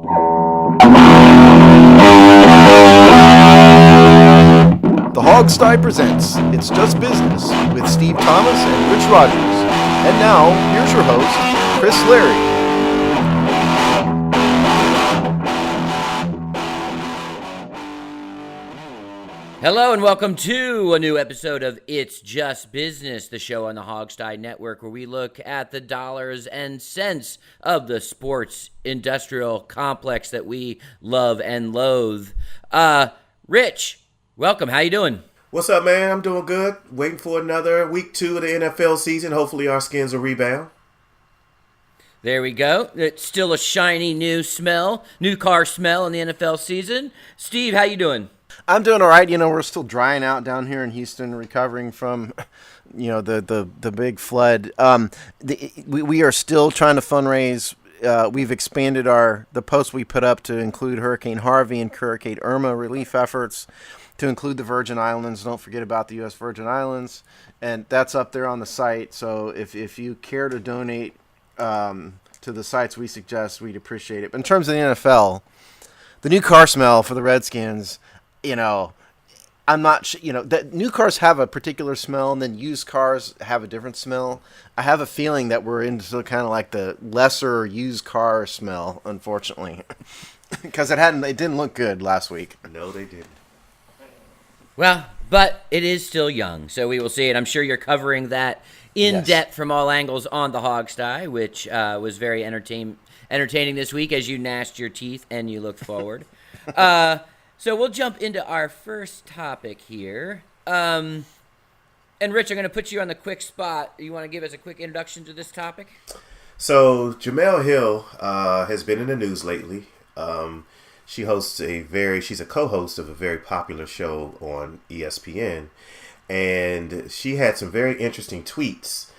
The Hogsty presents It's Just Business with Steve Thomas and Rich Rogers. And now, here's your host, Chris Larry. Hello and welcome to a new episode of It's Just Business, the show on the Hogsty Network where we look at the dollars and cents of the sports industrial complex that we love and loathe. Rich, welcome. How you doing? What's up, man? I'm doing good. Waiting for another week 2 of the NFL season. Hopefully our skins will rebound. There we go. It's still a shiny new car smell in the NFL season. Steve, how you doing? I'm doing all right. You know, we're still drying out down here in Houston, recovering from, the big flood. We are still trying to fundraise. We've expanded the post we put up to include Hurricane Harvey and Hurricane Irma relief efforts, to include the Virgin Islands. Don't forget about the U.S. Virgin Islands, and that's up there on the site. So if you care to donate to the sites we suggest, we'd appreciate it. But in terms of the NFL, the new car smell for the Redskins. I'm not that new cars have a particular smell and then used cars have a different smell. I have a feeling that we're into kind of like the lesser used car smell, unfortunately, because it didn't look good last week. No, they didn't. Well, but it is still young, so we will see it. I'm sure you're covering that in depth from all angles on the Hogsty, which was very entertaining this week as you gnashed your teeth and you looked forward. So we'll jump into our first topic here. And Rich, I'm going to put you on the quick spot. You want to give us a quick introduction to this topic? So Jemele Hill has been in the news lately. She's a co-host of a very popular show on ESPN. And she had some very interesting tweets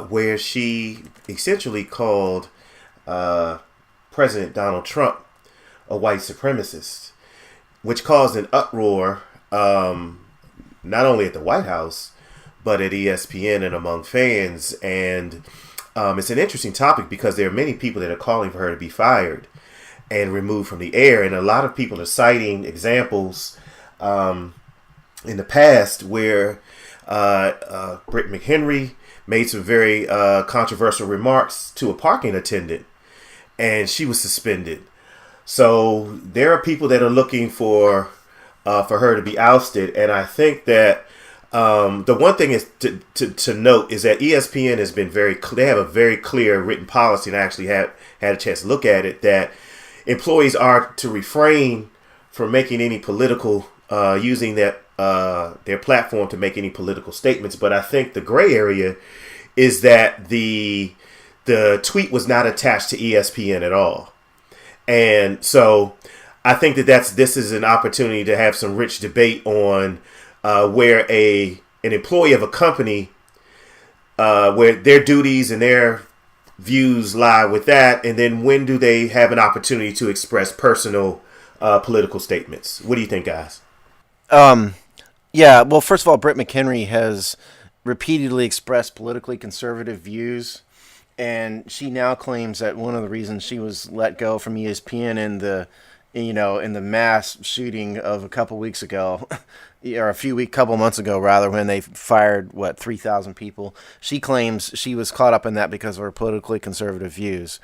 where she essentially called President Donald Trump a white supremacist, which caused an uproar not only at the White House, but at ESPN and among fans. And it's an interesting topic because there are many people that are calling for her to be fired and removed from the air. And a lot of people are citing examples in the past where Britt McHenry made some very controversial remarks to a parking attendant, and she was suspended. So there are people that are looking for her to be ousted, and I think that the one thing is to note is that ESPN has been they have a very clear written policy, and I actually had a chance to look at it, that employees are to refrain from making any political using their platform to make any political statements. But I think the gray area is that the tweet was not attached to ESPN at all. And so I think this is an opportunity to have some rich debate on where an employee of a company, where their duties and their views lie with that, and then when do they have an opportunity to express personal political statements. What do you think, guys? Yeah, well, first of all, Britt McHenry has repeatedly expressed politically conservative views. And she now claims that one of the reasons she was let go from ESPN in the mass shooting of a couple weeks ago, or couple months ago rather, when they fired 3,000 people. She claims she was caught up in that because of her politically conservative views.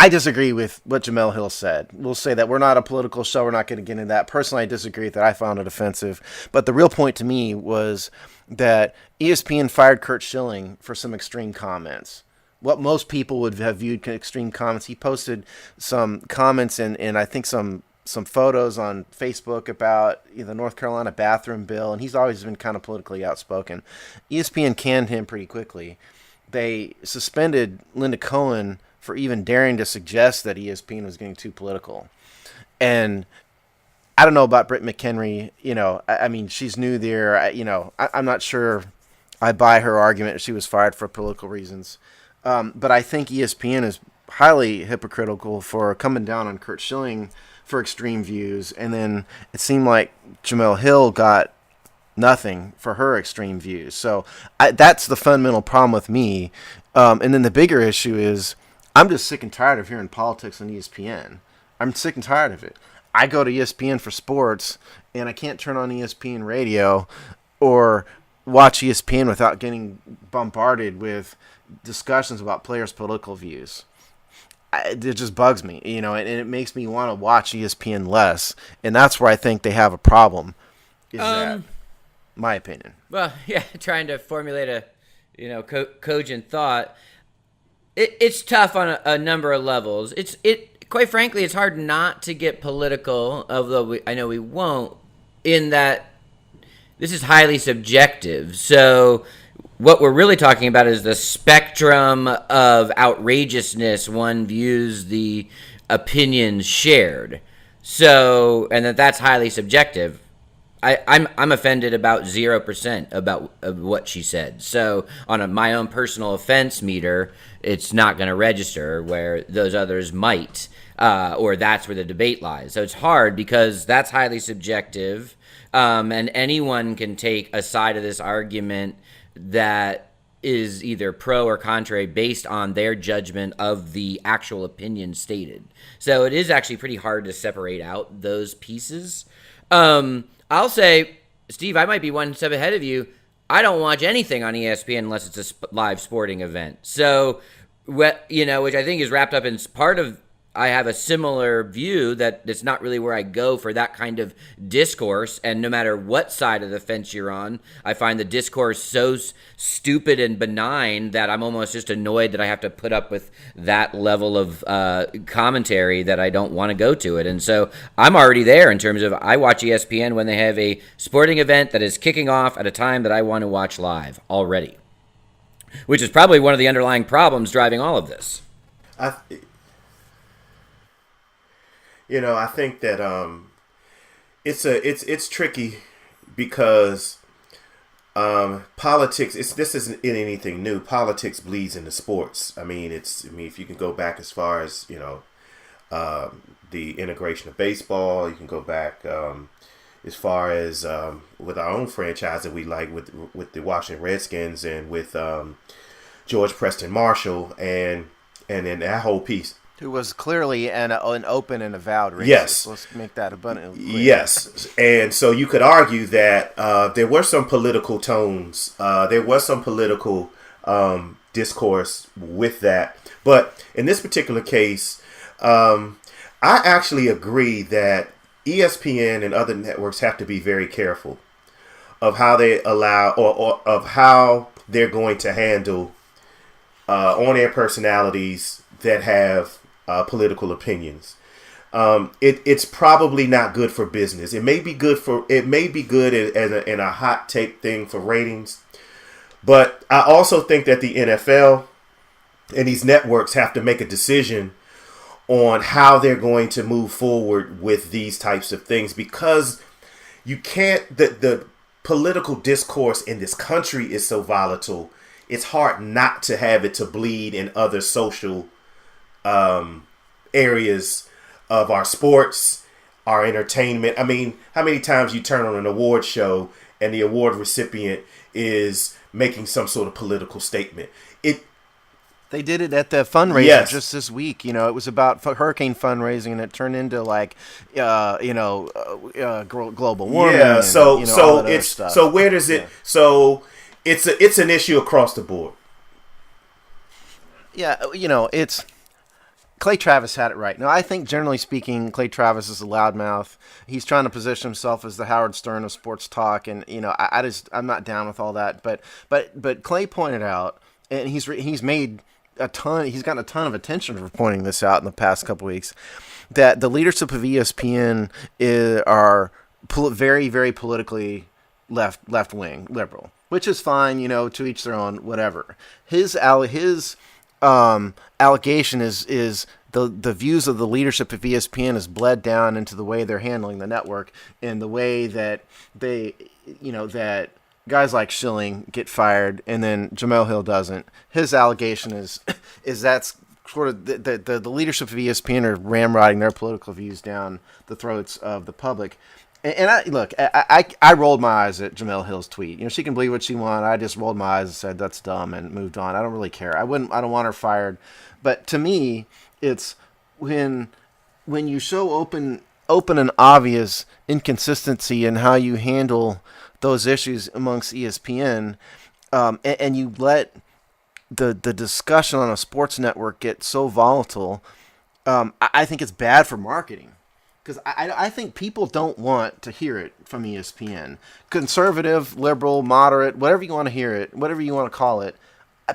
I disagree with what Jemele Hill said. We'll say that we're not a political show. We're not going to get into that. Personally, I disagree with that. I found it offensive. But the real point to me was that ESPN fired Curt Schilling for some extreme comments. What most people would have viewed extreme comments. He posted some comments and I think some photos on Facebook about the North Carolina bathroom bill, and he's always been kind of politically outspoken. ESPN canned him pretty quickly. They suspended Linda Cohen for even daring to suggest that ESPN was getting too political. And I don't know about Britt McHenry. I mean, she's new there. I'm not sure I buy her argument she was fired for political reasons. But I think ESPN is highly hypocritical for coming down on Curt Schilling for extreme views. And then it seemed like Jemele Hill got nothing for her extreme views. So that's the fundamental problem with me. And then the bigger issue is I'm just sick and tired of hearing politics on ESPN. I'm sick and tired of it. I go to ESPN for sports, and I can't turn on ESPN radio or watch ESPN without getting bombarded with discussions about players' political views. It just bugs me, and it makes me want to watch ESPN less, and that's where I think they have a problem. Is that my opinion? Well, yeah, trying to formulate a cogent thought. It's tough on a number of levels. Quite frankly, it's hard not to get political, although I know we won't. In that this is highly subjective, so what we're really talking about is the spectrum of outrageousness one views the opinions shared. So, and that's highly subjective. I'm offended about 0% about what she said. So on my own personal offense meter, it's not going to register where those others might, or that's where the debate lies. So it's hard because that's highly subjective, and anyone can take a side of this argument that is either pro or contrary based on their judgment of the actual opinion stated. So it is actually pretty hard to separate out those pieces. I'll say, Steve, I might be one step ahead of you. I don't watch anything on ESPN unless it's a live sporting event. So, which I think is wrapped up in part of, I have a similar view that it's not really where I go for that kind of discourse. And no matter what side of the fence you're on, I find the discourse so stupid and benign that I'm almost just annoyed that I have to put up with that level of commentary that I don't want to go to it. And so I'm already there in terms of I watch ESPN when they have a sporting event that is kicking off at a time that I want to watch live already, which is probably one of the underlying problems driving all of this. I think that it's tricky because politics. This isn't anything new. Politics bleeds into sports. If you can go back as far as the integration of baseball, you can go back as far as with our own franchise that we like with the Washington Redskins and with George Preston Marshall and then that whole piece. Who was clearly an open and avowed racist. Yes. Let's make that abundantly clear. Yes. And so you could argue that there were some political tones. There was some political discourse with that. But in this particular case, I actually agree that ESPN and other networks have to be very careful of how they allow or of how they're going to handle on-air personalities that have political opinions. It's probably not good for business. It may be good in a hot take thing for ratings, but I also think that the NFL and these networks have to make a decision on how they're going to move forward with these types of things, because you can't. The political discourse in this country is so volatile. It's hard not to have it to bleed in other social areas of our sports, our entertainment. How many times you turn on an award show and the award recipient is making some sort of political statement? They did it at the fundraiser just this week. It was about hurricane fundraising, and it turned into global warming. Yeah. So where does it? Yeah. So it's an issue across the board. Yeah. It's. Clay Travis had it right. Now, I think, generally speaking, Clay Travis is a loudmouth. He's trying to position himself as the Howard Stern of sports talk, and I'm not down with all that. But Clay pointed out, and he's made a ton. He's gotten a ton of attention for pointing this out in the past couple weeks, that the leadership of ESPN are very, very politically left wing, liberal, which is fine. To each their own. Whatever. His allegation is the views of the leadership of ESPN has bled down into the way they're handling the network, and the way that they, that guys like Schilling get fired and then Jemele Hill doesn't. His allegation is that's sort of the leadership of ESPN are ramrodding their political views down the throats of the public. And I rolled my eyes at Jemele Hill's tweet. She can believe what she wants. I just rolled my eyes and said that's dumb and moved on. I don't really care. I don't want her fired. But to me, it's when you show open and obvious inconsistency in how you handle those issues amongst ESPN, and you let the discussion on a sports network get so volatile. I think it's bad for marketing. Because I think people don't want to hear it from ESPN. Conservative, liberal, moderate, whatever you want to hear it, whatever you want to call it,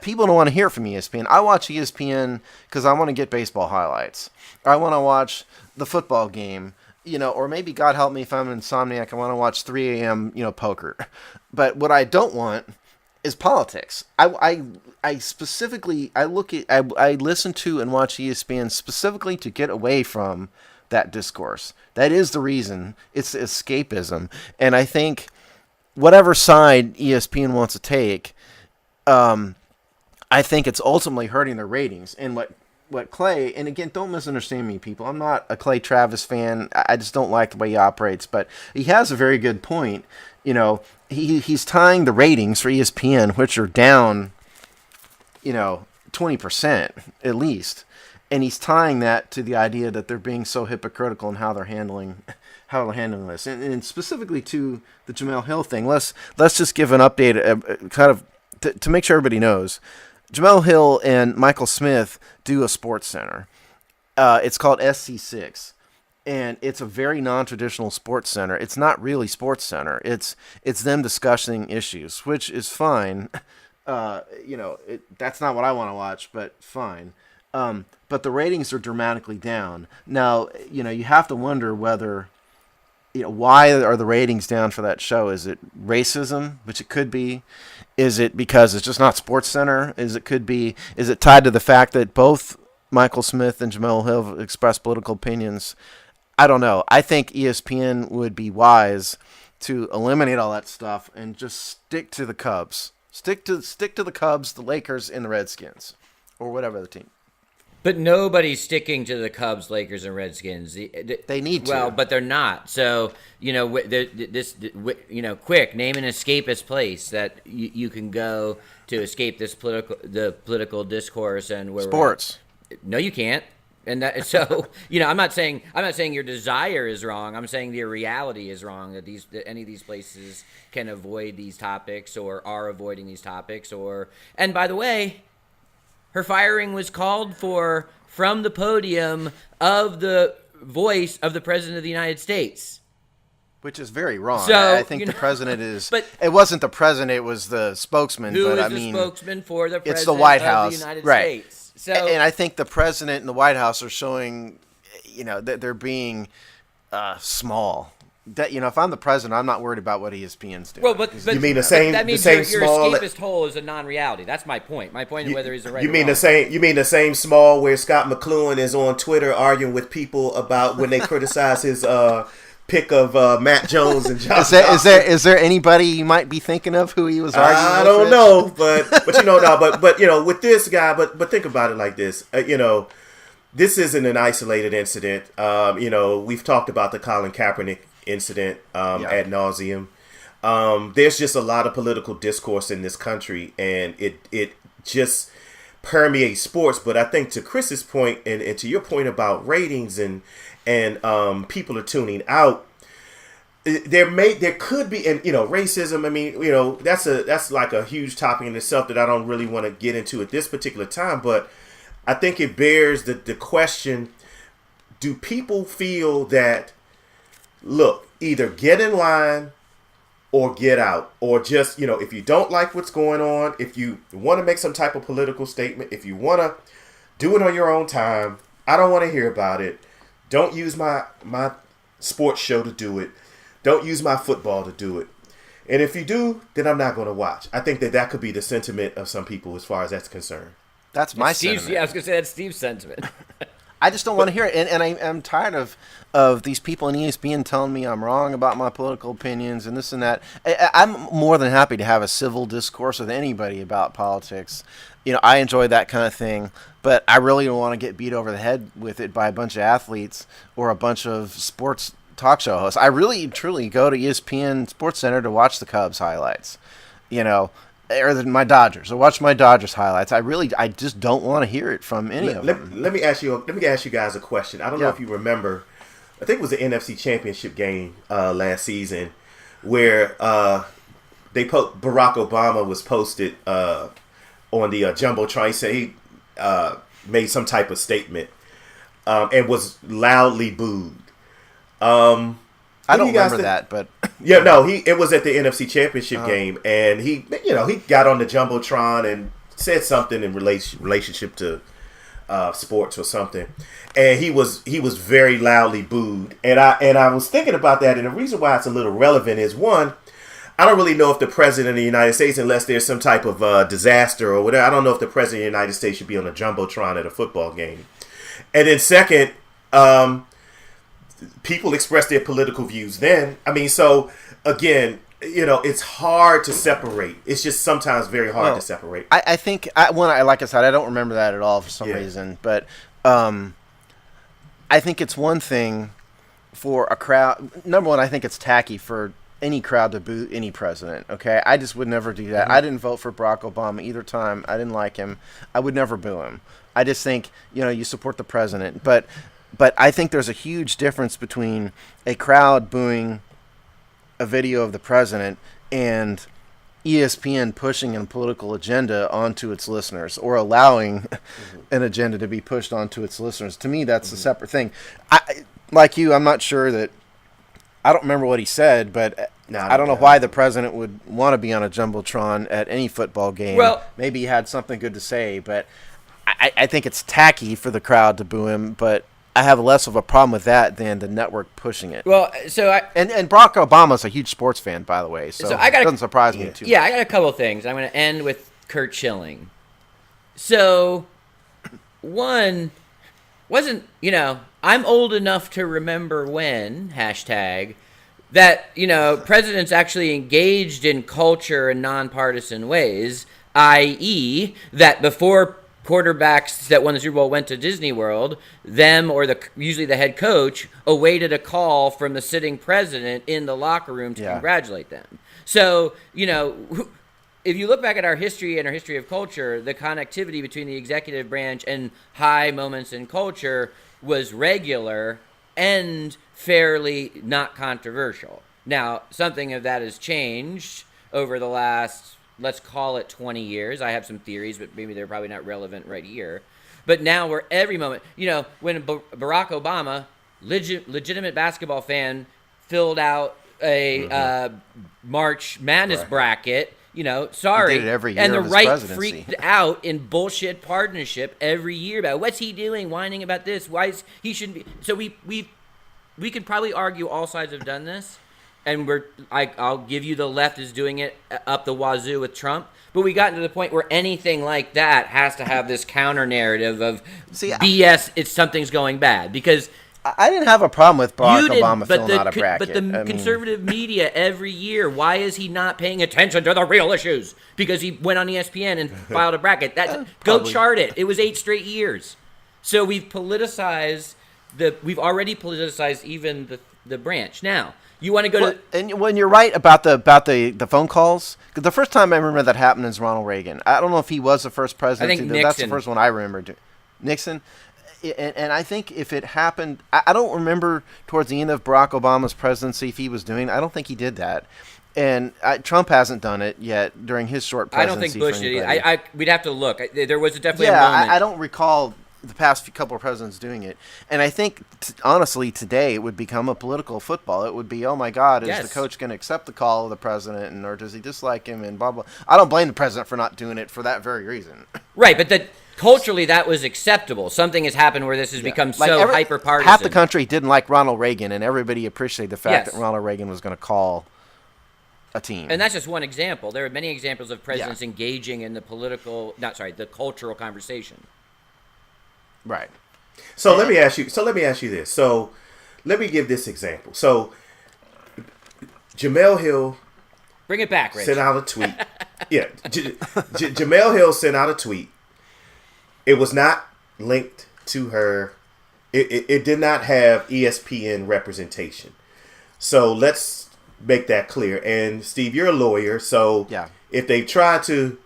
people don't want to hear it from ESPN. I watch ESPN because I want to get baseball highlights. Or I want to watch the football game, or maybe, God help me, if I'm an insomniac, I want to watch 3 a.m., poker. But what I don't want is politics. I specifically, I listen to and watch ESPN specifically to get away from that discourse. That is the reason. It's escapism. And I think whatever side ESPN wants to take, I think it's ultimately hurting their ratings. And what Clay, and again, don't misunderstand me, people. I'm not a Clay Travis fan. I just don't like the way he operates. But he has a very good point. He's tying the ratings for ESPN, which are down, 20% at least. And he's tying that to the idea that they're being so hypocritical in how they're handling this, and specifically to the Jemele Hill thing. Let's just give an update, kind of to make sure everybody knows. Jemele Hill and Michael Smith do a sports center. It's called SC6, and it's a very non-traditional sports center. It's not really sports center. It's them discussing issues, which is fine. That's not what I want to watch, but fine. But the ratings are dramatically down. Now, you have to wonder whether, why are the ratings down for that show? Is it racism, which it could be? Is it because it's just not Sports Center? Is it tied to the fact that both Michael Smith and Jemele Hill have expressed political opinions? I don't know. I think ESPN would be wise to eliminate all that stuff and just stick to the Cubs. Stick to the Cubs, the Lakers, and the Redskins, or whatever the team. But nobody's sticking to the Cubs, Lakers, and Redskins. They need to. Well, but they're not. So, quick, name an escapist place that you can go to escape the political discourse and where sports. No, you can't. And that, so, I'm not saying your desire is wrong. I'm saying your reality is wrong. That any of these places can avoid these topics or are avoiding these topics. And by the way, her firing was called for from the podium of the voice of the President of the United States. Which is very wrong. So, I think the president is... But it wasn't the president, it was the spokesman. Who is the spokesman for the President it's the White of House. the United right. States? So, and I think the president and the White House are showing, that they're being small. That if I'm the president, I'm not worried about what ESPN's doing. Well, but you mean the same? That means the same your small escapist hole is a non-reality. That's my point. My point is whether he's a right. You or mean wrong. the same? You mean the same small where Scott McCluen is on Twitter arguing with people about when they criticize his pick of Matt Jones and Josh. Is there anybody you might be thinking of who he was arguing with? I don't know, but with this guy, but think about it like this. This isn't an isolated incident. We've talked about the Colin Kaepernick incident ad nauseum. There's just a lot of political discourse in this country, and it just permeates sports. But I think to Chris's point and to your point about ratings and people are tuning out, there could be, and racism. I mean, that's like a huge topic in itself that I don't really want to get into at this particular time. But I think it bears the question: do people feel that? Look, either get in line or get out, or just, if you don't like what's going on, if you want to make some type of political statement, if you want to do it on your own time, I don't want to hear about it. Don't use my sports show to do it. Don't use my football to do it. And if you do, then I'm not going to watch. I think that could be the sentiment of some people as far as that's concerned. That's my sentiment. Yeah, I was going to say that's Steve's sentiment. I just don't want to hear it, and I'm tired of these people in ESPN telling me I'm wrong about my political opinions and this and that. I'm more than happy to have a civil discourse with anybody about politics. I enjoy that kind of thing, but I really don't want to get beat over the head with it by a bunch of athletes or a bunch of sports talk show host. I really, truly go to ESPN Sports Center to watch the Cubs highlights, or my Dodgers. I watch my Dodgers highlights. I just don't want to hear it from any of them. Let me ask you guys a question. I don't know if you remember. I think it was the NFC Championship game last season where Barack Obama was posted on the Jumbotron. He said he made some type of statement and was loudly booed. I don't remember that, but yeah, no, it was at the NFC Championship game, and he got on the Jumbotron and said something in relationship to sports or something, and he was very loudly booed, and I was thinking about that, and the reason why it's a little relevant is, one, I don't really know if the president of the United States, unless there's some type of disaster or whatever, I don't know if the president of the United States should be on a Jumbotron at a football game. And then second, people express their political views then. I mean, so again, it's hard to separate. It's just sometimes very hard to separate. I think, like I said, I don't remember that at all for some reason. But I think it's one thing for a crowd. Number one, I think it's tacky for any crowd to boo any president. Okay, I just would never do that. Mm-hmm. I didn't vote for Barack Obama either time. I didn't like him. I would never boo him. I just think you support the president, but I think there's a huge difference between a crowd booing a video of the president and ESPN pushing a political agenda onto its listeners or allowing an agenda to be pushed onto its listeners. To me, that's a separate thing. Like you, I'm not sure that – I don't remember what he said, but I don't know why the president would want to be on a Jumbotron at any football game. Well, maybe he had something good to say, but I think it's tacky for the crowd to boo him, but – I have less of a problem with that than the network pushing it. Well, and Barack Obama's a huge sports fan, by the way, so it doesn't surprise me too much. Yeah, I got a couple of things. I'm going to end with Curt Schilling. So, one, wasn't, I'm old enough to remember when, # that, presidents actually engaged in culture in nonpartisan ways, i.e., that before quarterbacks that won the Super Bowl went to Disney World, them or usually the head coach awaited a call from the sitting president in the locker room to congratulate them. So, if you look back at our history and our history of culture, the connectivity between the executive branch and high moments in culture was regular and fairly not controversial. Now, something of that has changed over the last, let's call it 20 years. I have some theories, but maybe they're probably not relevant right here. But now we're every moment, when Barack Obama, legitimate basketball fan, filled out a March Madness bracket, sorry. He did it every year and the of his right presidency. freaked out in bullshit partnership every year about what's he doing, whining about this, why is he shouldn't be. So we could probably argue all sides have done this. And I'll give you the left is doing it up the wazoo with Trump. But we got to the point where anything like that has to have this counter narrative of BS. Something's going bad because I didn't have a problem with Barack Obama filling out a bracket. But the conservative media every year, why is he not paying attention to the real issues? Because he went on ESPN and filed a bracket. Go chart it. It was 8 straight years. So we've politicized we've already politicized even the branch. Now. You want to go to, and when you're right about the phone calls, because the first time I remember that happened is Ronald Reagan. I don't know if he was the first president. I think Nixon. That's the first one I remember. Nixon, and I think if it happened, I don't remember towards the end of Barack Obama's presidency if he was doing. I don't think he did that, and Trump hasn't done it yet during his short presidency. I don't think Bush did either. We'd have to look. There was definitely a moment. I don't recall the past couple of presidents doing it. And I think, honestly, today it would become a political football. It would be, oh, my God, is the coach going to accept the call of the president, or does he dislike him, and blah, blah. I don't blame the president for not doing it for that very reason. Right, but culturally that was acceptable. Something has happened where this has become so hyper-partisan. Half the country didn't like Ronald Reagan, and everybody appreciated the fact that Ronald Reagan was going to call a team. And that's just one example. There are many examples of presidents engaging in the cultural conversation. Right. So let me ask you this. So let me give this example. So Jemele Hill, bring it back, Rich. Sent out a tweet. Jemele Hill sent out a tweet. It was not linked to her. It did not have ESPN representation. So let's make that clear. And Steve, you're a lawyer, so Yeah. if they try to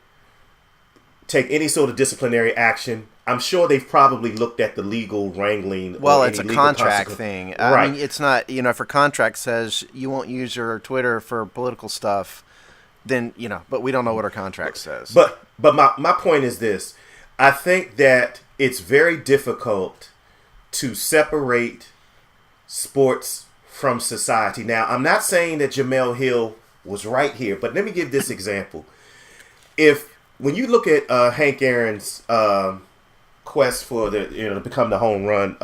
take any sort of disciplinary action, I'm sure they've probably looked at the legal wrangling. Well, or it's a any legal contract consequence. thing. Right. I mean, it's not, if a contract says you won't use your Twitter for political stuff, then, but we don't know what our contract says. But my point is this. I think that it's very difficult to separate sports from society. Now, I'm not saying that Jemele Hill was right here, but let me give this example. When you look at Hank Aaron's quest for to become the home run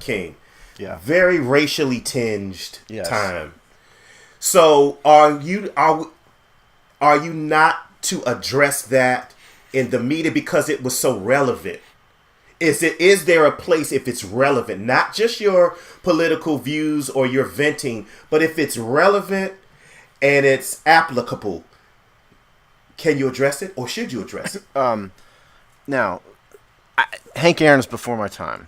king, Yeah. very racially tinged Yes. time. So are you not to address that in the media because it was so relevant? Is there a place if it's relevant, not just your political views or your venting, but if it's relevant and it's applicable, can you address it or should you address it? Now, Hank Aaron's before my time,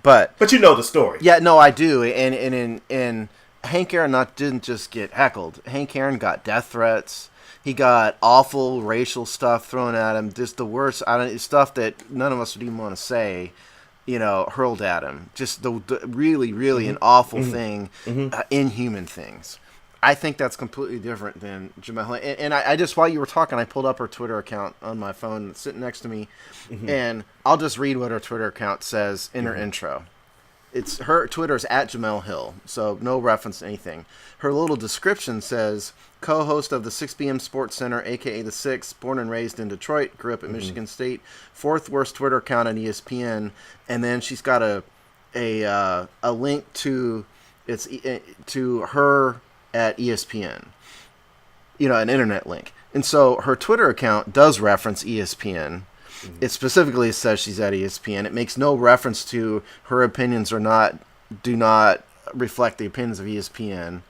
but you know the story. yeah, no, I do, and Hank Aaron didn't just get heckled. Hank Aaron got death threats. He got awful racial stuff thrown at him. Just the worst, stuff that none of us would even want to say, hurled at him. Just the really, really an awful thing, inhuman things. I think that's completely different than Jemele. And I just, while you were talking, I pulled up her Twitter account on my phone, it's sitting next to me, and I'll just read what her Twitter account says in her intro. It's her Twitter's at Jemele Hill, so no reference to anything. Her little description says, co-host of the 6 p.m. Sports Center, a.k.a. The Six, born and raised in Detroit, grew up at Michigan State, fourth worst Twitter account on ESPN, and then she's got a link to her at ESPN, an internet link. And so her Twitter account does reference ESPN. It specifically says she's at ESPN. It makes no reference to her opinions do not reflect the opinions of ESPN.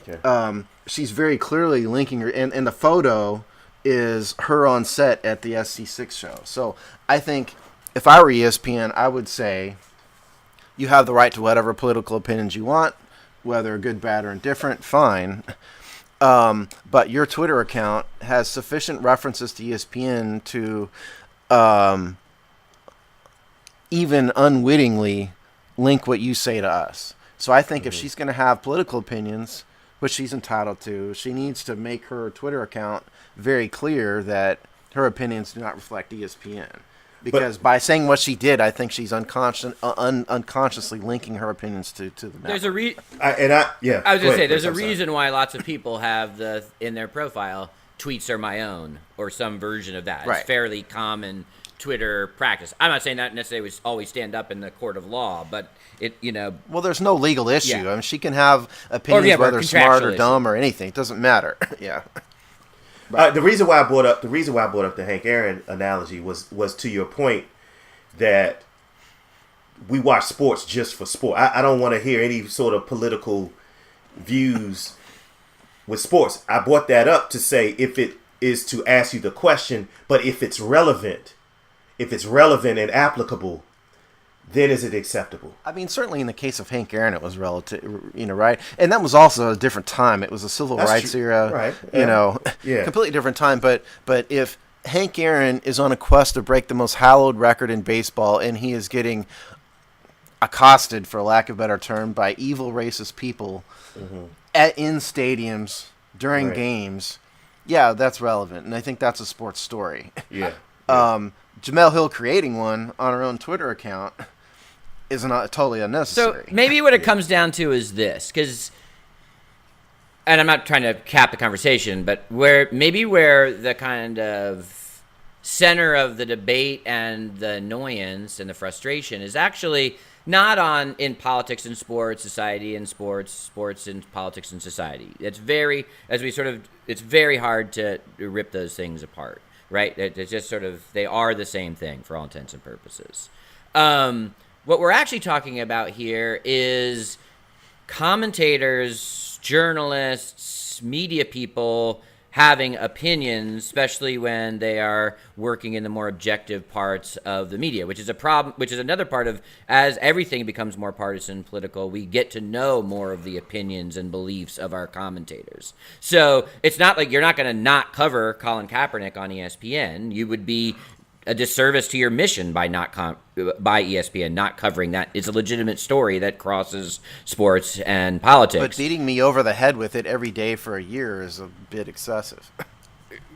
Okay. She's very clearly linking her, and the photo is her on set at the SC6 show. So I think if I were ESPN, I would say you have the right to whatever political opinions you want, whether good, bad, or indifferent, fine. But your Twitter account has sufficient references to ESPN to even unwittingly link what you say to us. So I think if she's going to have political opinions, which she's entitled to, she needs to make her Twitter account very clear that her opinions do not reflect ESPN. Because by saying what she did, I think she's unconsciously linking her opinions to the network. There's a I was going to say, there's a reason why lots of people have in their profile, tweets are my own, or some version of that. Right. It's fairly common Twitter practice. I'm not saying that necessarily would always stand up in the court of law, but Well, there's no legal issue. Yeah. I mean, she can have opinions whether smart or contractual dumb or anything. It doesn't matter. Yeah. The reason why I brought up the Hank Aaron analogy was to your point that we watch sports just for sport. I don't want to hear any sort of political views with sports. I brought that up to say if it is to ask you the question, but if it's relevant and applicable, then is it acceptable? I mean, certainly in the case of Hank Aaron, it was relative, right? And that was also a different time. It was a civil rights era, right? Yeah. Completely different time. But if Hank Aaron is on a quest to break the most hallowed record in baseball, and he is getting accosted, for lack of a better term, by evil racist people in stadiums during games, yeah, that's relevant, and I think that's a sports story. Yeah. Jemele Hill creating one on her own Twitter account is not totally unnecessary. So maybe what it comes down to is this, and I'm not trying to cap the conversation, but where the kind of center of the debate and the annoyance and the frustration is actually not in politics and sports, society and sports and politics and society. It's very hard to rip those things apart. Right? It's just they are the same thing for all intents and purposes. What we're actually talking about here is commentators, journalists, media people having opinions, especially when they are working in the more objective parts of the media, which is a problem, which is another part of, as everything becomes more partisan political, we get to know more of the opinions and beliefs of our commentators. So it's not like you're not going to not cover Colin Kaepernick on ESPN. You would be a disservice to your mission by by ESPN not covering that. It's a legitimate story that crosses sports and politics. But beating me over the head with it every day for a year is a bit excessive.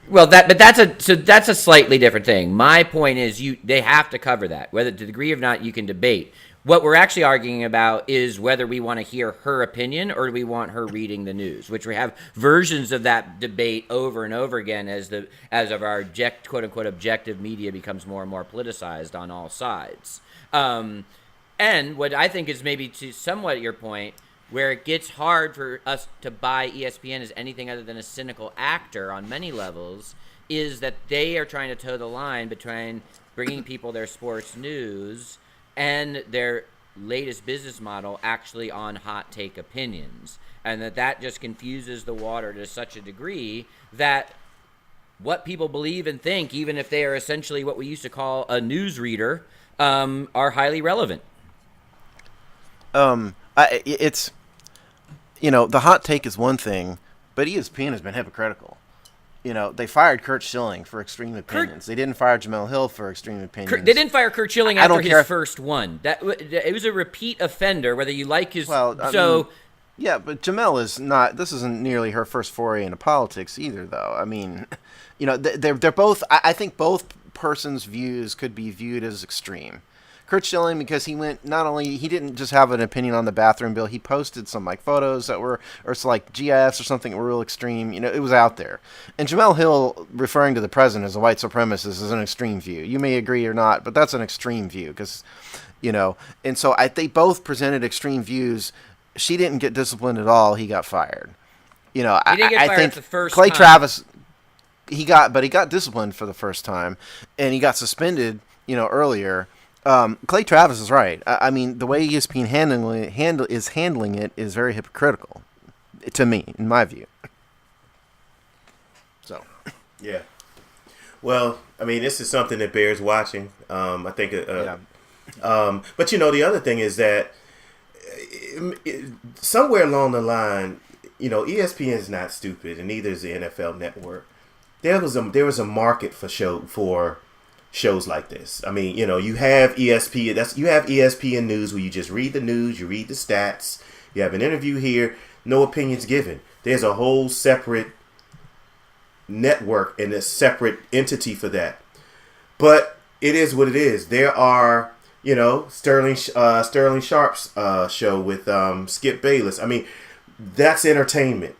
Well, that's a slightly different thing. My point is they have to cover that. Whether to the degree or not, you can debate. What we're actually arguing about is whether we want to hear her opinion or do we want her reading the news, which we have versions of that debate over and over again as our quote unquote objective media becomes more and more politicized on all sides. And what I think is maybe to somewhat your point, where it gets hard for us to buy ESPN as anything other than a cynical actor on many levels, is that they are trying to toe the line between bringing people their sports news and their latest business model actually on hot take opinions. And that just confuses the water to such a degree that what people believe and think, even if they are essentially what we used to call a news reader, are highly relevant. It's, the hot take is one thing, but ESPN has been hypocritical. They fired Curt Schilling for extreme opinions. They didn't fire Jemele Hill for extreme opinions. They didn't fire Curt Schilling after his first one. It was a repeat offender, whether you like his... Yeah, but Jemele is not... This isn't nearly her first foray into politics either, though. I mean, they're both... I think both persons' views could be viewed as extreme. Curt Schilling, because he didn't just have an opinion on the bathroom bill, he posted some photos that were, or GIFs or something that were real extreme. It was out there. And Jemele Hill referring to the president as a white supremacist is an extreme view. You may agree or not, but that's an extreme view because, and so they both presented extreme views. She didn't get disciplined at all. He got fired. He didn't get fired think the first Clay time. Travis, he got disciplined for the first time, and he got suspended, earlier. Clay Travis is right. I mean, the way ESPN is handling it is very hypocritical, to me, in my view. So, yeah. Well, I mean, this is something that bears watching. I think. But the other thing is that somewhere along the line, ESPN is not stupid, and neither is the NFL Network. There was a market for shows like this. I mean, you have ESPN. You have ESPN News where you just read the news, you read the stats, you have an interview here, no opinions given. There's a whole separate network and a separate entity for that. But it is what it is. There are, Sterling Sharp's show with Skip Bayless. I mean, that's entertainment.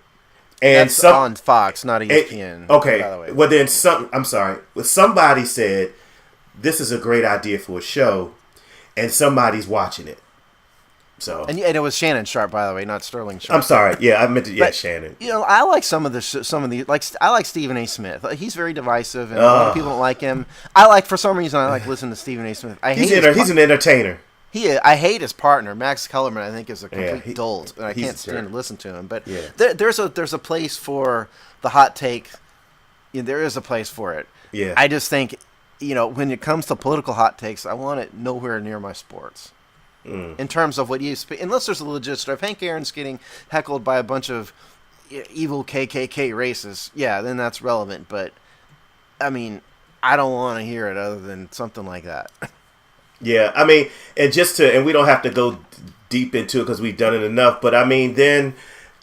And that's on Fox, not ESPN. Okay. By the way. Well, then I'm sorry. Well, somebody said this is a great idea for a show, and somebody's watching it. So and it was Shannon Sharp, by the way, not Sterling Sharp. I'm sorry. Yeah, I meant to. Yeah, Shannon. I like some of the I like Stephen A. Smith. He's very divisive, and a lot of people don't like him. For some reason, I like listening to Stephen A. Smith. He's an entertainer. I hate his partner, Max Kellerman. I think is a complete dolt, and I can't stand to listen to him. But there's a place for the hot take. There is a place for it. Yeah. I just think, when it comes to political hot takes, I want it nowhere near my sports. In terms of what unless there's a legit story. If Hank Aaron's getting heckled by a bunch of evil KKK racists, then that's relevant. But I mean, I don't want to hear it other than something like that. Yeah, I mean, and we don't have to go deep into it because we've done it enough. But I mean, then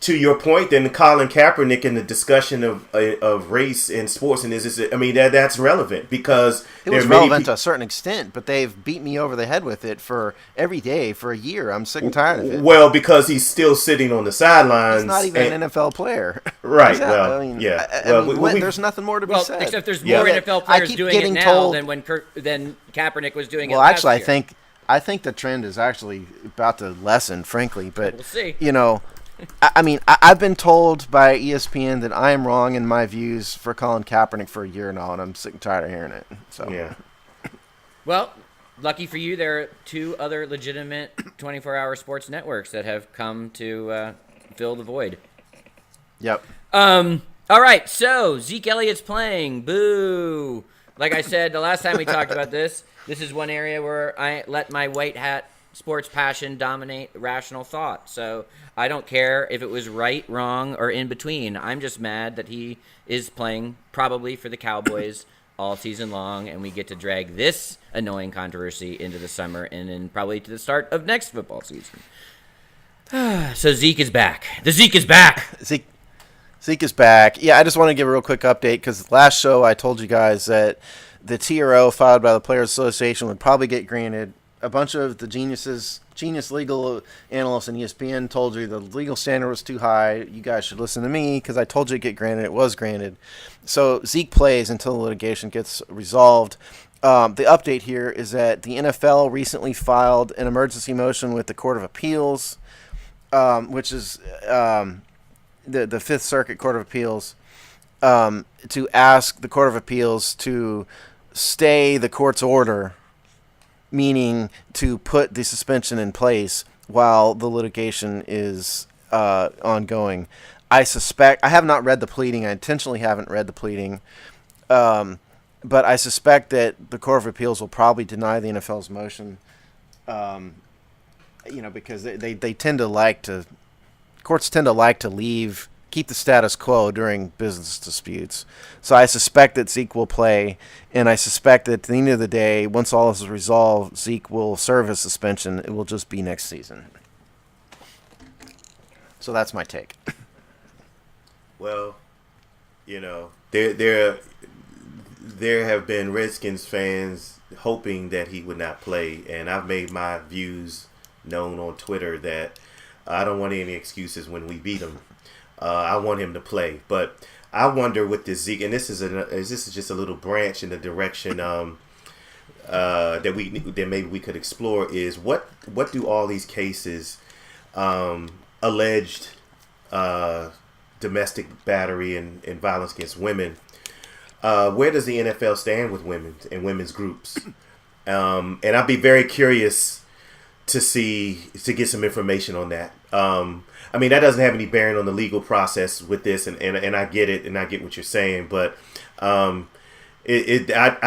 to your point, then Colin Kaepernick and the discussion of race in sports, and that's relevant because it was relevant to a certain extent, but they've beat me over the head with it for every day for a year. I'm sick and tired of it. Well, because he's still sitting on the sidelines. He's not even an NFL player, right? There's nothing more to be said. Except there's more NFL players doing it now than Kaepernick was doing it. Well, actually, I think the trend is actually about to lessen, frankly. But we'll see. I've been told by ESPN that I am wrong in my views for Colin Kaepernick for a year now, and I'm sick and tired of hearing it. So yeah. Well, lucky for you, there are two other legitimate 24-hour sports networks that have come to fill the void. Yep. All right, so Zeke Elliott's playing. Boo. Like I said, the last time we talked about this is one area where I let my white hat sports passion dominate rational thought. So I don't care if it was right, wrong, or in between. I'm just mad that he is playing probably for the Cowboys all season long, and we get to drag this annoying controversy into the summer and then probably to the start of next football season. So Zeke is back. The Zeke is back. Zeke is back. Yeah, I just want to give a real quick update because last show I told you guys that the TRO filed by the Players Association would probably get granted. A bunch of the genius legal analysts in ESPN told you the legal standard was too high. You guys should listen to me because I told you it'd get granted. It was granted. So Zeke plays until the litigation gets resolved. The update here is that the NFL recently filed an emergency motion with the Court of Appeals, which is the Fifth Circuit Court of Appeals, to ask the Court of Appeals to stay the court's order, meaning to put the suspension in place while the litigation is ongoing. I have not read the pleading. I intentionally haven't read the pleading. But I suspect that the Court of Appeals will probably deny the NFL's motion, because they tend to like to, courts tend to like to keep the status quo during business disputes. So I suspect that Zeke will play, and I suspect that at the end of the day, once all this is resolved, Zeke will serve his suspension. It will just be next season. So that's my take. Well, there have been Redskins fans hoping that he would not play, and I've made my views known on Twitter that I don't want any excuses when we beat him. I want him to play, but I wonder with this Zeke, and this is just a little branch in the direction that maybe we could explore, is what do all these cases, alleged domestic battery and violence against women, where does the NFL stand with women and women's groups? And I'd be very curious to get some information on that. That doesn't have any bearing on the legal process with this, and I get it, and I get what you're saying, but I'd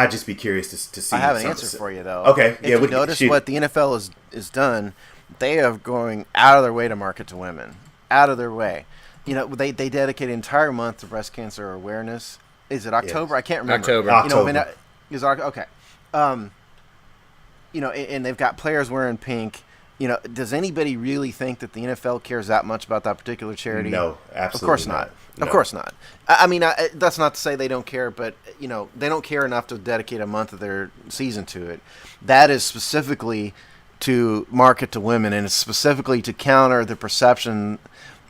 just be curious to see. I have an answer for you, though. Okay, if you notice what the NFL is done, they are going out of their way to market to women. Out of their way. They dedicate an entire month to breast cancer awareness. Is it October? Yes. I can't remember. October. Okay. And they've got players wearing pink. Does anybody really think that the NFL cares that much about that particular charity? No, absolutely Of course not. No. Of course not. That's not to say they don't care, but they don't care enough to dedicate a month of their season to it. That is specifically to market to women, and it's specifically to counter the perception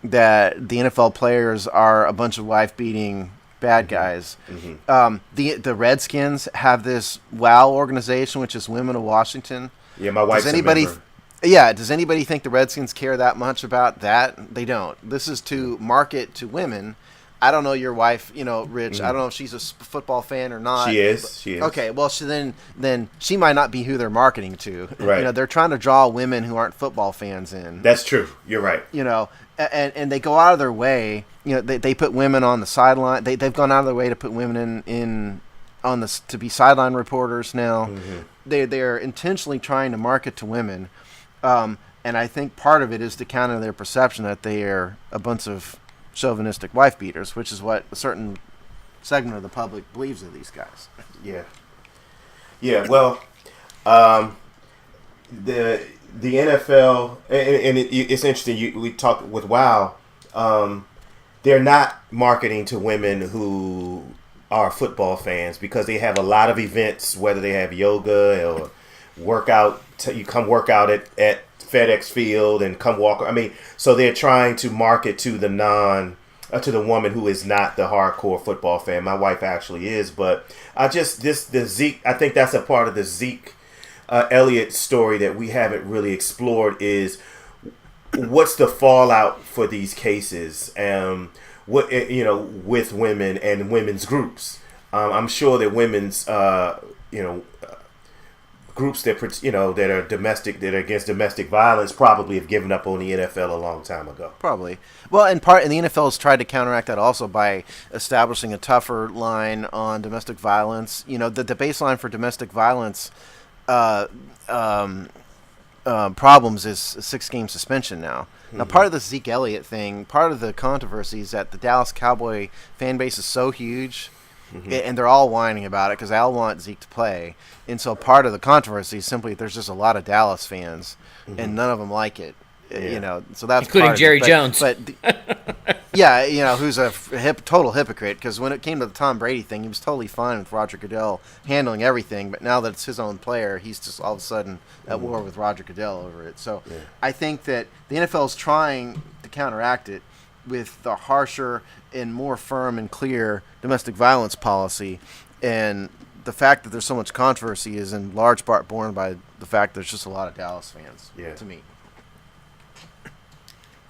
that the NFL players are a bunch of wife-beating bad guys. Mm-hmm. The Redskins have this WOW organization, which is Women of Washington. Yeah, my wife's a member. Yeah, does anybody think the Redskins care that much about that? They don't. This is to market to women. I don't know your wife, Rich. Mm-hmm. I don't know if she's a football fan or not. She is. Okay, well, then she might not be who they're marketing to. Right. They're trying to draw women who aren't football fans in. That's true. You're right. And they go out of their way. They put women on the sideline. They've gone out of their way to put women to be sideline reporters now. Mm-hmm. They're intentionally trying to market to women. And I think part of it is to counter their perception that they are a bunch of chauvinistic wife beaters, which is what a certain segment of the public believes of these guys. Yeah. Well, the NFL, and it's interesting. We talked with WOW. They're not marketing to women who are football fans because they have a lot of events, whether they have yoga or workout. You come work out at FedEx Field and come walk. So they're trying to market to the to the woman who is not the hardcore football fan. My wife actually is, but the Zeke. I think that's a part of the Zeke Elliott story that we haven't really explored. Is what's the fallout for these cases? With women and women's groups. I'm sure that women's groups that that are domestic, that are against domestic violence, probably have given up on the NFL a long time ago. Probably. Well, and the NFL has tried to counteract that also by establishing a tougher line on domestic violence. The baseline for domestic violence problems is a 6-game suspension now. Now, part of the Zeke Elliott thing, part of the controversy is that the Dallas Cowboy fan base is so huge, and they're all whining about it because they all want Zeke to play. And so part of the controversy is simply there's just a lot of Dallas fans, and none of them like it. So that's including part Jerry of it. Jones. But yeah, who's a total hypocrite, because when it came to the Tom Brady thing, he was totally fine with Roger Goodell handling everything, but now that it's his own player, he's just all of a sudden at war with Roger Goodell over it. So I think that the NFL is trying to counteract it with the harsher and more firm and clear domestic violence policy, and the fact that there's so much controversy is in large part borne by the fact there's just a lot of Dallas fans, to me.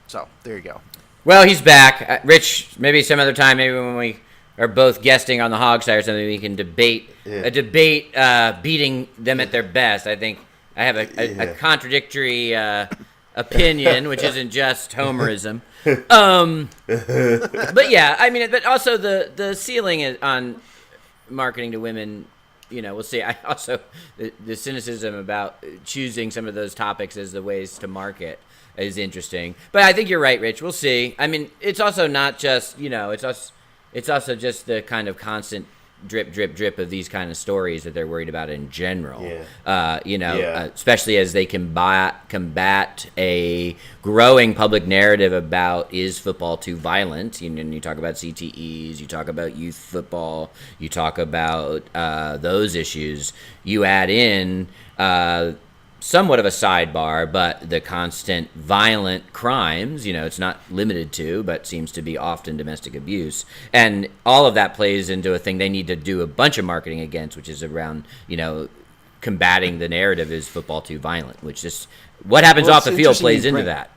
So, there you go. Well, he's back. Rich, maybe some other time, maybe when we are both guesting on the Hogside or something, we can debate beating them at their best. I think I have a contradictory opinion, which isn't just homerism. But yeah, I mean, but also the ceiling is on marketing to women. We'll see. I also the cynicism about choosing some of those topics as the ways to market is interesting. But I think you're right, Rich. We'll see. I mean, it's also not just it's also just the kind of constant drip, drip, drip of these kind of stories that they're worried about in general. Especially as they combat a growing public narrative about, is football too violent? You talk about CTEs, you talk about youth football, you talk about those issues. You add in somewhat of a sidebar, but the constant violent crimes, it's not limited to, but seems to be often domestic abuse. And all of that plays into a thing they need to do a bunch of marketing against, which is around, combating the narrative is football too violent, which is what happens off the field plays into that.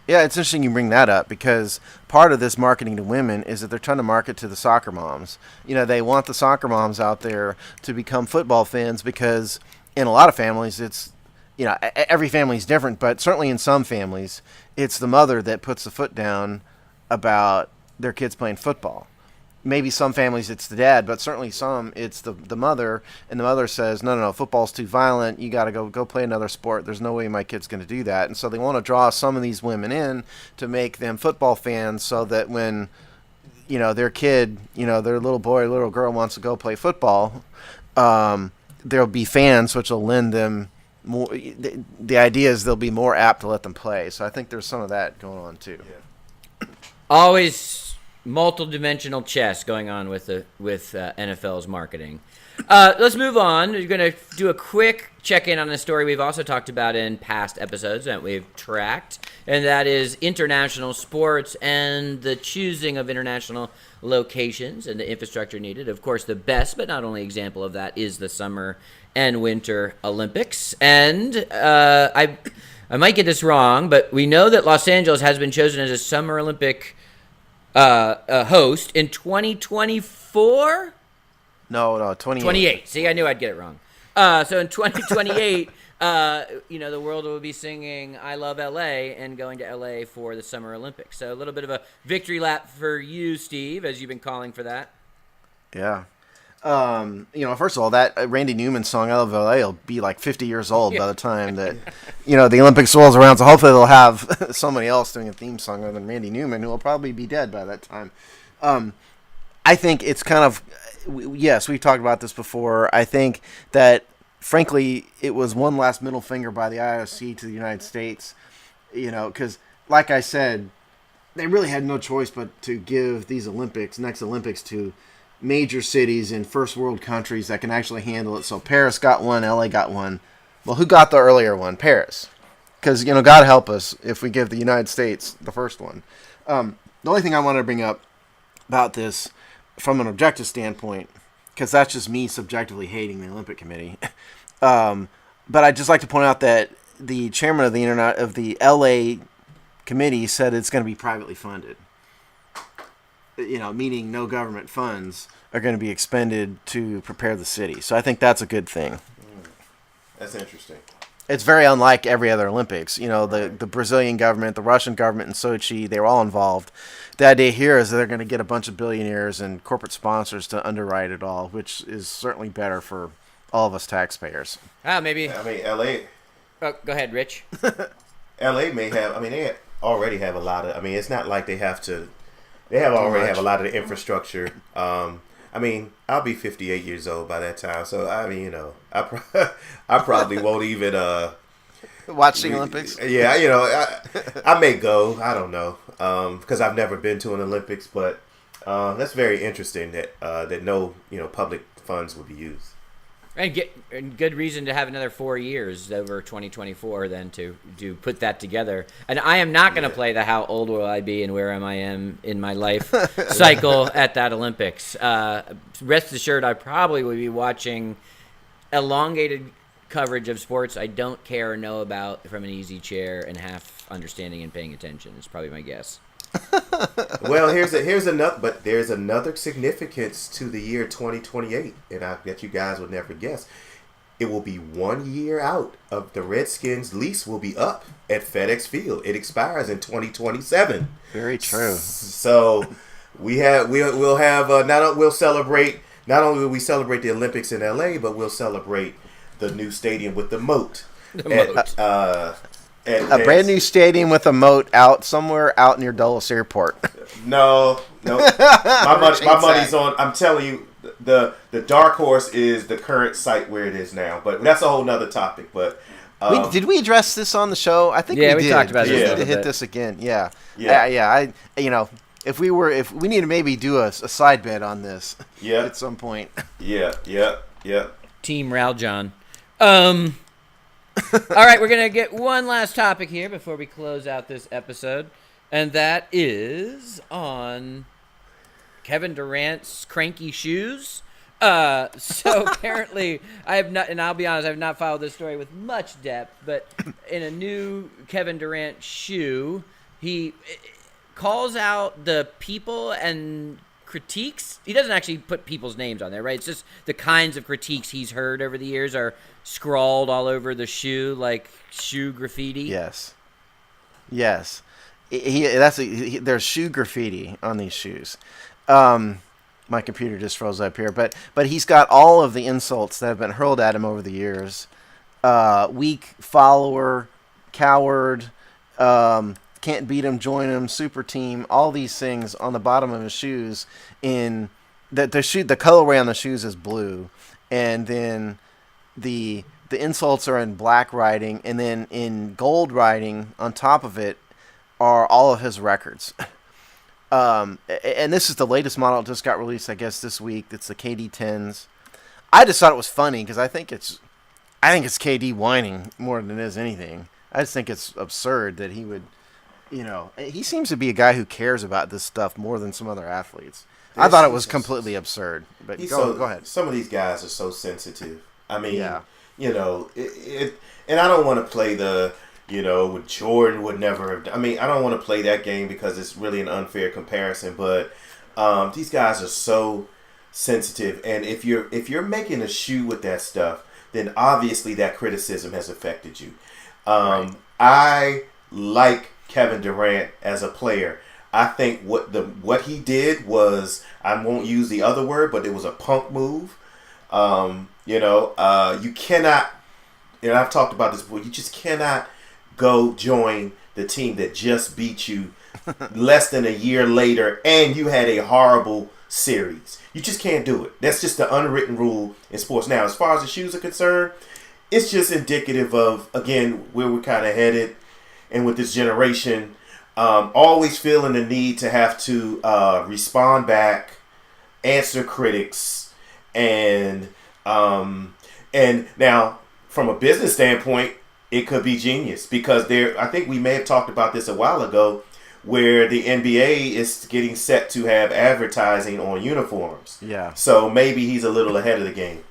Yeah, it's interesting you bring that up, because part of this marketing to women is that they're trying to market to the soccer moms. They want the soccer moms out there to become football fans, because in a lot of families, it's, every family is different, but certainly in some families, it's the mother that puts the foot down about their kids playing football. Maybe some families it's the dad, but certainly some it's the mother, and the mother says, no, football's too violent. You got to go play another sport. There's no way my kid's going to do that. And so they want to draw some of these women in to make them football fans, so that when, their kid, their little boy or little girl wants to go play football, there'll be fans, which will lend them more. The idea is they'll be more apt to let them play. So I think there's some of that going on too. Yeah. Always multi-dimensional chess going on with NFL's marketing. Let's move on. We're going to do a quick check-in on a story we've also talked about in past episodes that we've tracked, and that is international sports and the choosing of international locations and the infrastructure needed. Of course, the best, but not only example of that, is the Summer and Winter Olympics. And I might get this wrong, but we know that Los Angeles has been chosen as a Summer Olympic host in 2024? No, 28. See, I knew I'd get it wrong. So in 2028, the world will be singing "I Love LA" and going to LA for the Summer Olympics. So a little bit of a victory lap for you, Steve, as you've been calling for that. Yeah. First of all, that Randy Newman song "I Love LA" will be like 50 years old by the time that the Olympics rolls around. So hopefully they'll have somebody else doing a theme song other than Randy Newman, who will probably be dead by that time. I think it's kind of, yes, we've talked about this before. I think that, frankly, it was one last middle finger by the IOC to the United States, because, like I said, they really had no choice but to give these next Olympics, to major cities in first world countries that can actually handle it. So Paris got one, LA got one. Well, who got the earlier one? Paris. Because, God help us if we give the United States the first one. The only thing I want to bring up about this from an objective standpoint, because that's just me subjectively hating the Olympic Committee, but I'd just like to point out that the chairman of the LA committee said it's going to be privately funded. Meaning no government funds are going to be expended to prepare the city. So I think that's a good thing. That's interesting. It's very unlike every other Olympics. You know, the Brazilian government, the Russian government in Sochi, they were all involved. The idea here is they're going to get a bunch of billionaires and corporate sponsors to underwrite it all, which is certainly better for all of us taxpayers. Maybe. I mean, LA. Oh, go ahead, Rich. LA may have. I mean, they already have a lot of. I mean, it's not like they have to. They have already have a lot of the infrastructure. I mean, I'll be 58 years old by that time, so I mean, you know, I probably won't even watch the Olympics. Yeah, you know, I may go. I don't know, because I've never been to an Olympics, but that's very interesting that that no, you know, public funds will be used. And good reason to have another 4 years over 2024 then to put that together. And I am not going to play the how old will I be and where am I in my life cycle at that Olympics. Rest assured, I probably will be watching elongated coverage of sports I don't care or know about from an easy chair and half understanding and paying attention. Is probably my guess. Well, here's another, but there's another significance to the year 2028, and I bet you guys would never guess. It will be 1 year out of the Redskins' lease will be up at FedEx Field. It expires in 2027. Very true. So we'll have we'll celebrate. Not only will we celebrate the Olympics in LA, but we'll celebrate the new stadium with the moat. A brand new stadium with a moat somewhere out near Dulles Airport. No. My money's on. I'm telling you, the dark horse is the current site where it is now. But that's a whole nother topic. But did we address this on the show? I think we did. We talked about it. We need to hit this again. Yeah. If we need to maybe do a side bet on this. Yeah. At some point. Yeah. Team Raljon. All right, we're going to get one last topic here before we close out this episode, and that is on Kevin Durant's cranky shoes. So apparently, I have not, and I'll be honest, I have not followed this story with much depth, but in a new Kevin Durant shoe, he calls out the people and critiques. He doesn't actually put people's names on there, right? It's just the kinds of critiques he's heard over the years are scrawled all over the shoe, like shoe graffiti. Yes. There's shoe graffiti on these shoes. My computer just froze up here, but he's got all of the insults that have been hurled at him over the years. Weak, follower, coward, can't beat him, join him, super team, all these things on the bottom of his shoes. In the colorway on the shoes is blue, and then the insults are in black writing, and then in gold writing on top of it are all of his records. And this is the latest model. It just got released, I guess, this week. It's the KD10s. I just thought it was funny because I think it's KD whining more than it is anything. I just think it's absurd that he would, he seems to be a guy who cares about this stuff more than some other athletes. I thought it was completely absurd. But go ahead. Some of these guys are so sensitive. I mean, yeah. And I don't want to play with Jordan would never have. I mean, I don't want to play that game because it's really an unfair comparison. But these guys are so sensitive, and if you're making a shoe with that stuff, then obviously that criticism has affected you. Right. I like Kevin Durant as a player. I think what he did was, I won't use the other word, but it was a punk move. You cannot, and I've talked about this before, you just cannot go join the team that just beat you less than a year later and you had a horrible series. You just can't do it. That's just the unwritten rule in sports. Now, as far as the shoes are concerned, it's just indicative of, again, where we're kind of headed, and with this generation, always feeling the need to have to respond back, answer critics, and now from a business standpoint, it could be genius because I think we may have talked about this a while ago, where the NBA is getting set to have advertising on uniforms. Yeah. So maybe he's a little ahead of the game.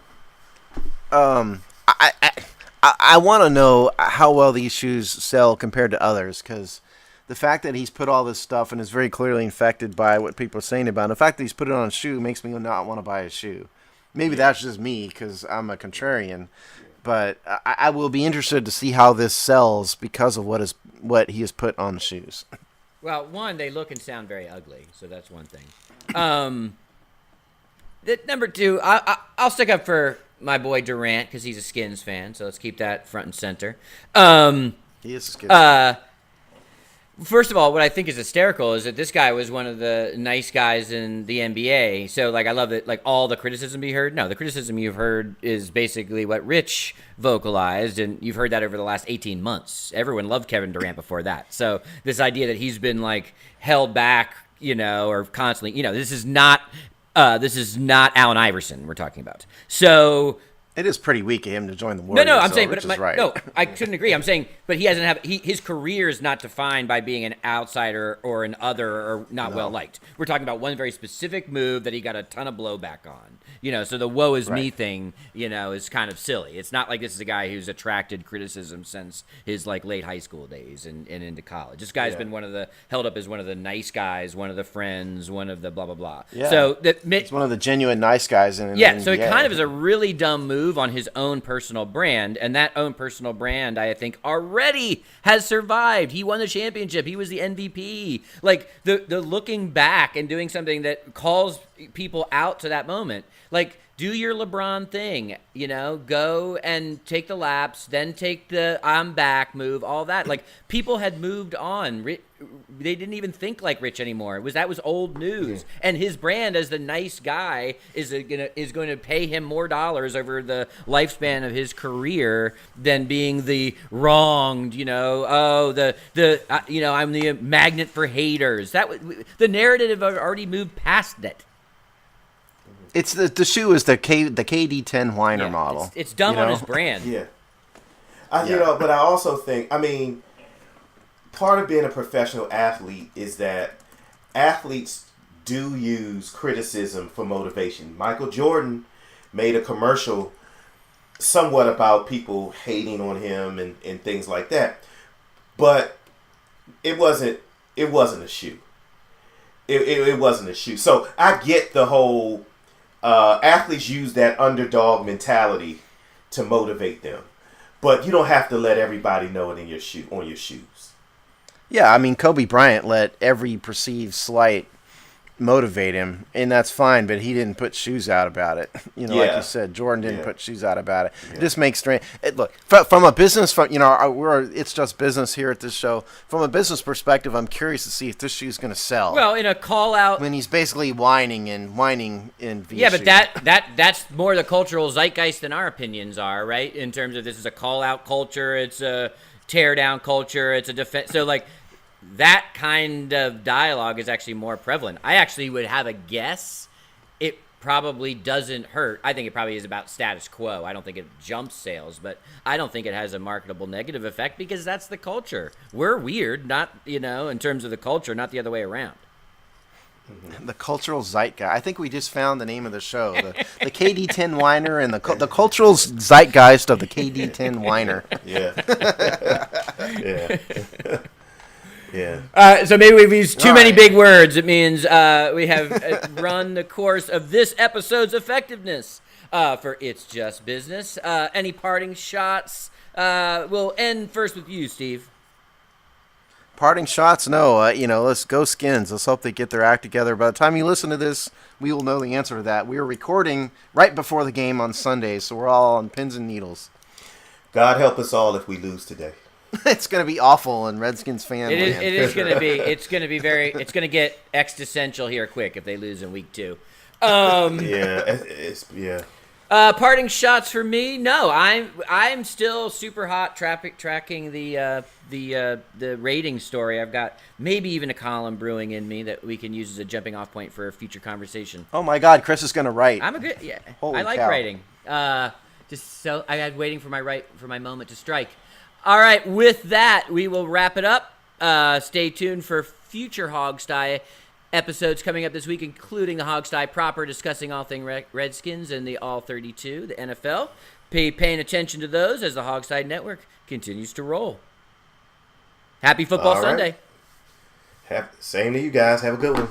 I want to know how well these shoes sell compared to others, because the fact that he's put all this stuff and is very clearly infected by what people are saying about him, the fact that he's put it on a shoe makes me not want to buy a shoe. Maybe that's just me because I'm a contrarian. But I will be interested to see how this sells because of what he has put on the shoes. Well, one, they look and sound very ugly, so that's one thing. Number two, I'll stick up for my boy Durant because he's a Skins fan, so let's keep that front and center. He is a Skins fan. First of all, what I think is hysterical is that this guy was one of the nice guys in the NBA. So, like, I love that, like, all the criticism you heard. No, the criticism you've heard is basically what Rich vocalized, and you've heard that over the last 18 months. Everyone loved Kevin Durant before that. So, this idea that he's been, like, held back, or constantly, this is not Allen Iverson we're talking about. So... It is pretty weak of him to join the Warriors. No, I'm saying, but right. No, I couldn't agree. I'm saying, but he hasn't his career is not defined by being an outsider or an other or not well liked. We're talking about one very specific move that he got a ton of blowback on. So the woe is me thing, is kind of silly. It's not like this is a guy who's attracted criticism since his like late high school days and into college. This guy's been held up as one of the nice guys, one of the friends, one of the blah blah blah. Yeah. So it's one of the genuine nice guys in the NBA. So it kind of is a really dumb move on his own personal brand, and that own personal brand, I think, already has survived. He won the championship. He was the MVP. Like, the looking back and doing something that calls people out to that moment. Like, do your LeBron thing, go and take the laps, then take the I'm back move, all that. Like, people had moved on. They didn't even think like Rich anymore. That was old news. Yeah. And his brand as the nice guy is going to pay him more dollars over the lifespan of his career than being the wronged, I'm the magnet for haters. The narrative had already moved past that. It's the shoe is the KD10 whiner model. It's dumb on his brand. Yeah. But I also think, part of being a professional athlete is that athletes do use criticism for motivation. Michael Jordan made a commercial somewhat about people hating on him and things like that. But it wasn't a shoe. It wasn't a shoe. So I get the whole athletes use that underdog mentality to motivate them. But you don't have to let everybody know it on your shoes. Yeah, Kobe Bryant let every perceived slight motivate him, and that's fine, but he didn't put shoes out about it. Like you said, Jordan didn't put shoes out about it. Yeah. It just makes strange. Look, from a business, it's just business here at this show. From a business perspective, I'm curious to see if this shoe's going to sell. Well, in a call out, when he's basically whining in V. Yeah, but that's more the cultural zeitgeist than our opinions are, right? In terms of this is a call out culture, it's a tear down culture, it's a defense. So like. That kind of dialogue is actually more prevalent. I actually would have a guess. It probably doesn't hurt. I think it probably is about status quo. I don't think it jumps sales, but I don't think it has a marketable negative effect because that's the culture. We're weird, not, in terms of the culture, not the other way around. The cultural zeitgeist. I think we just found the name of the show. The KD10 whiner and the cultural zeitgeist of the KD10 whiner. Yeah. Yeah. Yeah. So maybe we've used too many big words. It means we have run the course of this episode's effectiveness for It's Just Business. Any parting shots? We'll end first with you, Steve. Parting shots? No. Let's go Skins. Let's hope they get their act together. By the time you listen to this, we will know the answer to that. We are recording right before the game on Sunday, so we're all on pins and needles. God help us all if we lose today. It's going to be awful in Redskins fan land. It is going to be. It's going to be it's going to get existential here quick if they lose in week 2. Parting shots for me? No, I'm still super hot tracking the rating story. I've got maybe even a column brewing in me that we can use as a jumping off point for a future conversation. Oh my God, Chris is going to write. I like writing. Just so I had waiting for my moment to strike. All right, with that, we will wrap it up. Stay tuned for future Hogsty episodes coming up this week, including the Hogsty proper, discussing all things Redskins and the All 32, the NFL. Paying attention to those as the Hogsty Network continues to roll. Happy Football Sunday. Same to you guys. Have a good one.